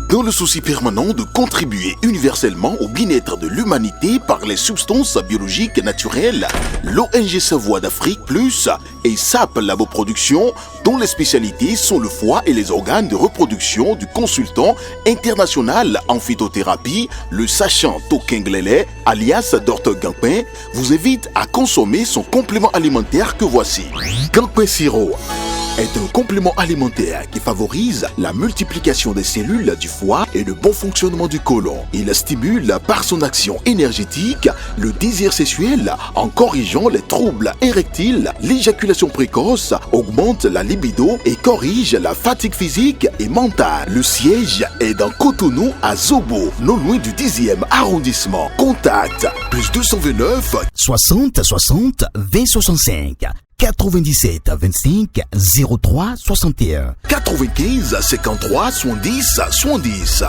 Dans le souci permanent de contribuer universellement au bien-être de l'humanité par les substances biologiques naturelles, l'ONG Savoie d'Afrique Plus et SAP Laboproduction, dont les spécialités sont le foie et les organes de reproduction du consultant international en phytothérapie, le sachant Tokenglele, alias Dr Gampin, vous invite à consommer son complément alimentaire que voici. Gampin Siro est un complément alimentaire qui favorise la multiplication des cellules du foie et le bon fonctionnement du côlon. Il stimule par son action énergétique le désir sexuel en corrigeant les troubles érectiles, l'éjaculation précoce, augmente la libido et corrige la fatigue physique et mentale. Le siège est dans Cotonou à Zobo, non loin du 10e arrondissement. Contact plus 229 60 60 20 65 97 25 03 61 95 53 70 70.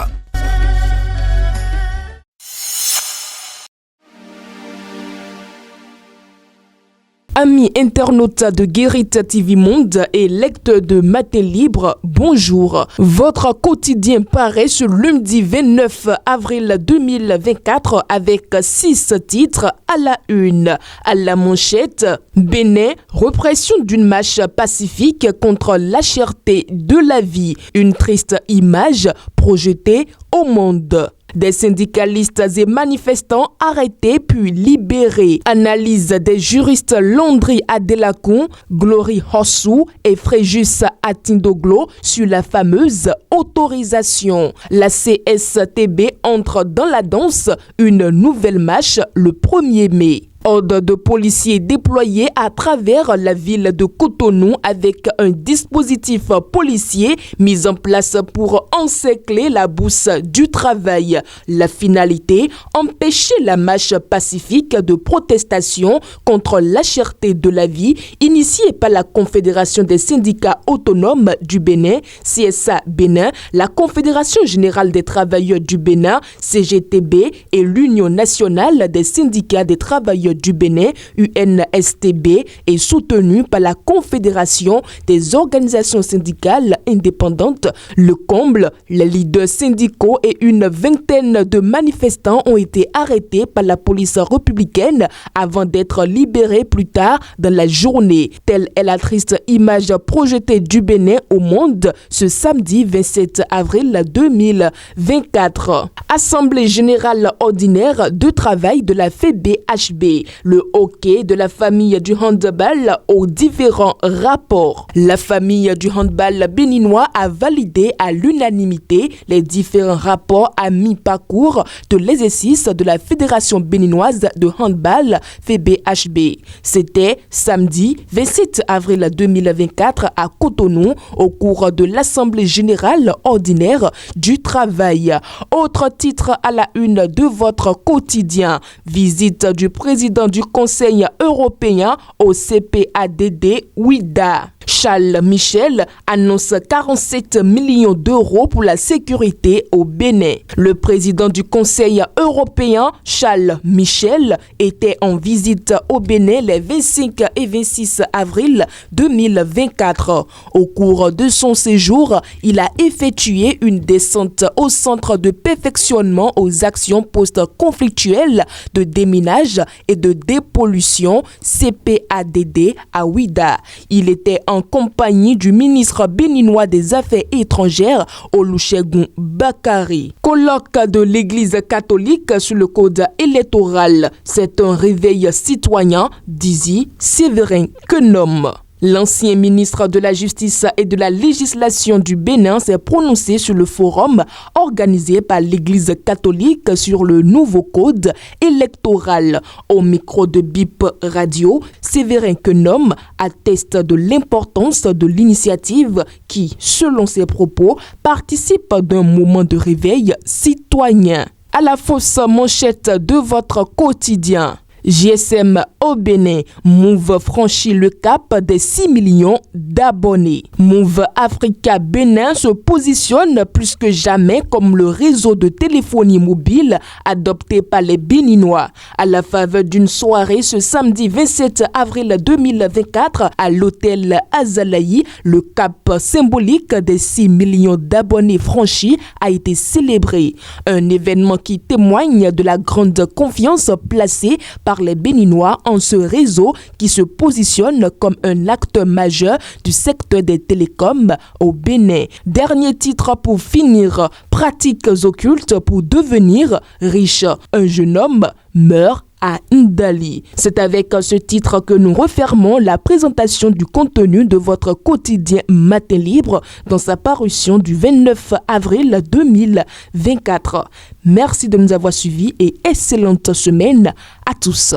Amis internautes de Guérit TV Monde et lecteurs de Matin Libre, bonjour. Votre quotidien paraît ce lundi 29 avril 2024 avec 6 titres à la une. À la manchette, Bénin, répression d'une marche pacifique contre la cherté de la vie. Une triste image projetée au monde. Des syndicalistes et manifestants arrêtés puis libérés. Analyse des juristes Landry Adelakun, Glory Hossou et Fréjus Atindoglo sur la fameuse autorisation. La CSTB entre dans la danse, une nouvelle marche le 1er mai. Ordre de policiers déployés à travers la ville de Cotonou avec un dispositif policier mis en place pour encercler la bourse du travail. La finalité, empêcher la marche pacifique de protestation contre la cherté de la vie initiée par la Confédération des syndicats autonomes du Bénin, CSA Bénin, la Confédération générale des travailleurs du Bénin, CGTB et l'Union nationale des syndicats des travailleurs du Bénin, UNSTB, est soutenue par la Confédération des organisations syndicales indépendantes. Le comble, les leaders syndicaux et une vingtaine de manifestants ont été arrêtés par la police républicaine avant d'être libérés plus tard dans la journée. Telle est la triste image projetée du Bénin au monde ce samedi 27 avril 2024. Assemblée générale ordinaire de travail de la FEBHB. Le hockey de la famille du handball aux différents rapports. La famille du handball béninois a validé à l'unanimité les différents rapports à mi-parcours de l'exercice de la Fédération béninoise de handball FEBHB. C'était samedi 27 avril 2024 à Cotonou au cours de l'Assemblée générale ordinaire du travail. Autre titre à la une de votre quotidien. Visite du président du Conseil européen au CPADD WIDA. Charles Michel annonce 47 millions d'euros pour la sécurité au Bénin. Le président du Conseil européen, Charles Michel, était en visite au Bénin les 25 et 26 avril 2024. Au cours de son séjour, il a effectué une descente au centre de perfectionnement aux actions post-conflictuelles de déminage et de dépollution CPADD à Ouida. Il était en compagnie du ministre béninois des Affaires étrangères, Olusegun Bakari. Colloque de l'Église catholique sur le code électoral. C'est un réveil citoyen, dit Séverin Kenom. L'ancien ministre de la Justice et de la Législation du Bénin s'est prononcé sur le forum organisé par l'Église catholique sur le nouveau code électoral. Au micro de BIP Radio, Séverin Kenom atteste de l'importance de l'initiative qui, selon ses propos, participe d'un moment de réveil citoyen. À la fausse manchette de votre quotidien. GSM au Bénin, Move franchit le cap des 6 millions d'abonnés. Move Africa Bénin se positionne plus que jamais comme le réseau de téléphonie mobile adopté par les Béninois. À la faveur d'une soirée ce samedi 27 avril 2024 à l'hôtel Azalaï, le cap symbolique des 6 millions d'abonnés franchis a été célébré. Un événement qui témoigne de la grande confiance placée par les Béninois en ce réseau qui se positionne comme un acteur majeur du secteur des télécoms au Bénin. Dernier titre pour finir, pratiques occultes pour devenir riche. Un jeune homme meurt à Ndali. C'est avec ce titre que nous refermons la présentation du contenu de votre quotidien Matin Libre dans sa parution du 29 avril 2024. Merci de nous avoir suivis et excellente semaine à tous.